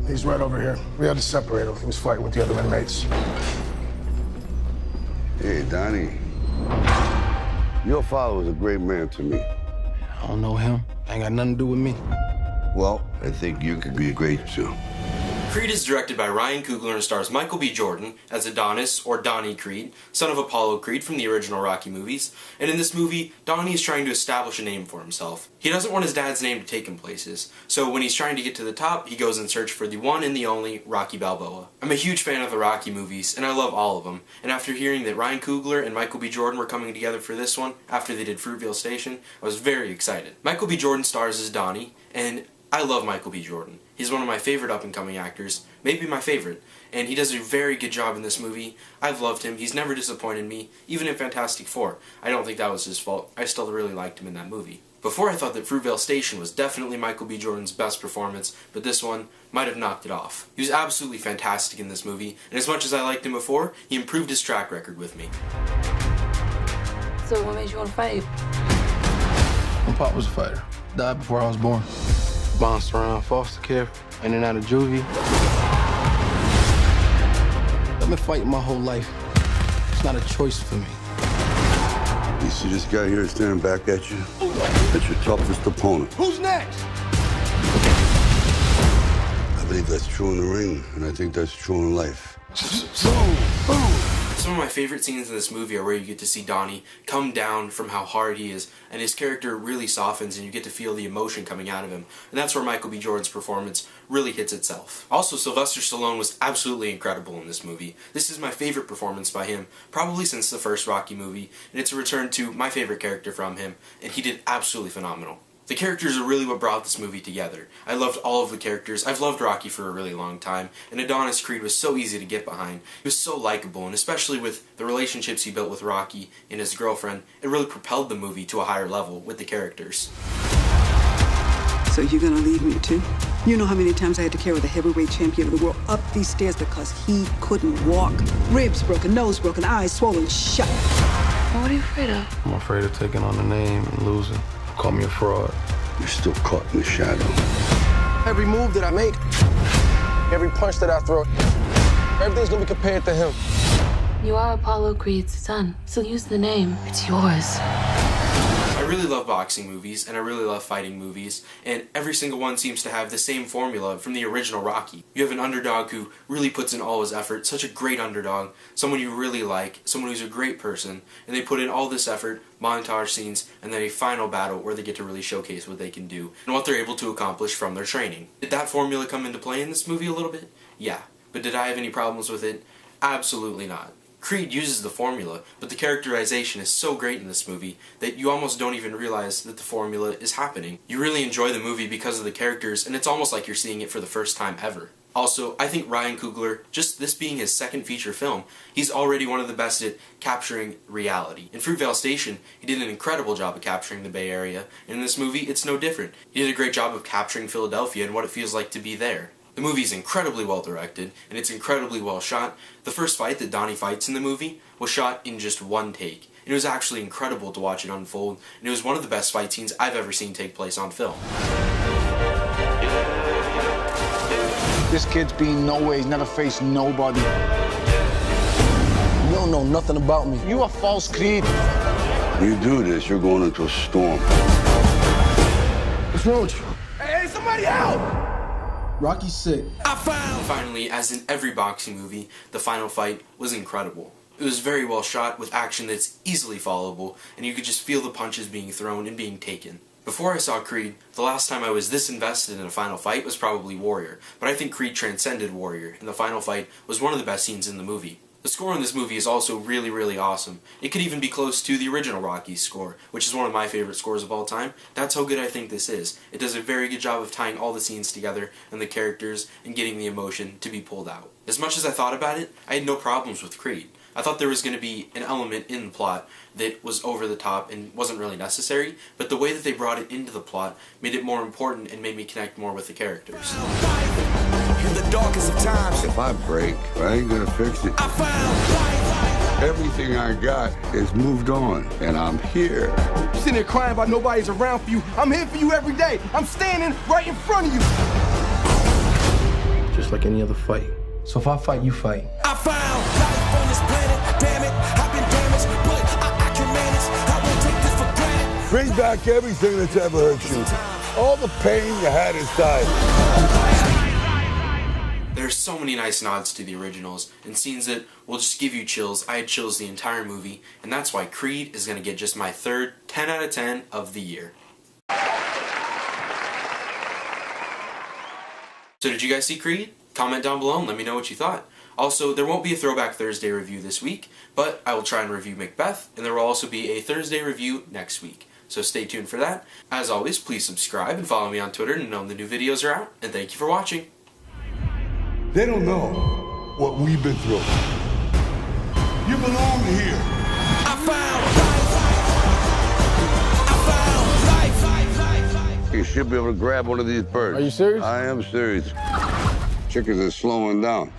He's right over here. We had to separate him. He was fighting with the other inmates. Hey, Donnie. Your father was a great man to me. I don't know him. Ain't got nothing to do with me. Well, I think you could be a great too. Creed is directed by Ryan Coogler and stars Michael B. Jordan as Adonis, or Donnie Creed, son of Apollo Creed from the original Rocky movies. And in this movie, Donnie is trying to establish a name for himself. He doesn't want his dad's name to take him places, so when he's trying to get to the top, he goes in search for the one and the only Rocky Balboa. I'm a huge fan of the Rocky movies, and I love all of them. And after hearing that Ryan Coogler and Michael B. Jordan were coming together for this one, after they did Fruitvale Station, I was very excited. Michael B. Jordan stars as Donnie, and I love Michael B. Jordan. He's one of my favorite up-and-coming actors, maybe my favorite, and he does a very good job in this movie. I've loved him. He's never disappointed me, even in Fantastic Four. I don't think that was his fault. I still really liked him in that movie. Before, I thought that Fruitvale Station was definitely Michael B. Jordan's best performance, but this one might have knocked it off. He was absolutely fantastic in this movie, and as much as I liked him before, he improved his track record with me. So what made you want to fight? My pop was a fighter. Died before I was born. Bounced around foster care, in and out of juvie. I've been fighting my whole life. It's not a choice for me. You see this guy here staring back at you? That's your toughest opponent. Who's next? I believe that's true in the ring, and I think that's true in life. Some of my favorite scenes in this movie are where you get to see Donnie come down from how hard he is, and his character really softens and you get to feel the emotion coming out of him. And that's where Michael B. Jordan's performance really hits itself. Also, Sylvester Stallone was absolutely incredible in this movie. This is my favorite performance by him, probably since the first Rocky movie, and it's a return to my favorite character from him, and he did absolutely phenomenal. The characters are really what brought this movie together. I loved all of the characters. I've loved Rocky for a really long time, and Adonis Creed was so easy to get behind. He was so likable, and especially with the relationships he built with Rocky and his girlfriend, it really propelled the movie to a higher level with the characters. So you're gonna leave me too? You know how many times I had to carry the heavyweight champion of the world up these stairs because he couldn't walk. Ribs broken, nose broken, eyes swollen shut. What are you afraid of? I'm afraid of taking on the name and losing. Call me a fraud. You're still caught in the shadow. Every move that I make, every punch that I throw, everything's gonna be compared to him. You are Apollo Creed's son, so use the name. It's yours. I really love boxing movies, and I really love fighting movies, and every single one seems to have the same formula from the original Rocky. You have an underdog who really puts in all his effort, such a great underdog, someone you really like, someone who's a great person, and they put in all this effort, montage scenes, and then a final battle where they get to really showcase what they can do and what they're able to accomplish from their training. Did that formula come into play in this movie a little bit? Yeah. But did I have any problems with it? Absolutely not. Creed uses the formula, but the characterization is so great in this movie that you almost don't even realize that the formula is happening. You really enjoy the movie because of the characters, and it's almost like you're seeing it for the first time ever. Also, I think Ryan Coogler, just this being his second feature film, he's already one of the best at capturing reality. In Fruitvale Station, he did an incredible job of capturing the Bay Area, and in this movie, it's no different. He did a great job of capturing Philadelphia and what it feels like to be there. The movie is incredibly well directed, and it's incredibly well shot. The first fight that Donnie fights in the movie was shot in just one take. It was actually incredible to watch it unfold, and it was one of the best fight scenes I've ever seen take place on film. This kid's been nowhere, he's never faced nobody. You don't know nothing about me. You a false Creed. You do this, you're going into a storm. What's wrong with you? Hey, somebody out! Rocky's sick. Finally, as in every boxing movie, the final fight was incredible. It was very well shot with action that's easily followable, and you could just feel the punches being thrown and being taken. Before I saw Creed, the last time I was this invested in a final fight was probably Warrior, but I think Creed transcended Warrior, and the final fight was one of the best scenes in the movie. The score in this movie is also really, really awesome. It could even be close to the original Rocky score, which is one of my favorite scores of all time. That's how good I think this is. It does a very good job of tying all the scenes together and the characters and getting the emotion to be pulled out. As much as I thought about it, I had no problems with Creed. I thought there was going to be an element in the plot that was over the top and wasn't really necessary, but the way that they brought it into the plot made it more important and made me connect more with the characters. In the darkest of times, If I break, I ain't gonna fix it. I found Everything I got is moved on, and I'm here. You sitting there crying about nobody's around for you. I'm here for you every day. I'm standing right in front of you. like any other fight. So if I fight, you fight. I found life on this planet. Damn it, I've been damaged, but I can manage. I won't take this for granted. Bring back everything that's ever hurt you. All the pain you had inside. There's so many nice nods to the originals and scenes that will just give you chills. I had chills the entire movie, and that's why Creed is going to get just my third 10 out of 10 of the year. So did you guys see Creed? Comment down below and let me know what you thought. Also, there won't be a Throwback Thursday review this week, but I will try and review Macbeth, and there will also be a Thursday review next week. So stay tuned for that. As always, please subscribe and follow me on Twitter to know when the new videos are out, and thank you for watching. They don't know what we've been through. You belong here. I found life. You should be able to grab one of these birds. Are you serious? I am serious. Chickens are slowing down.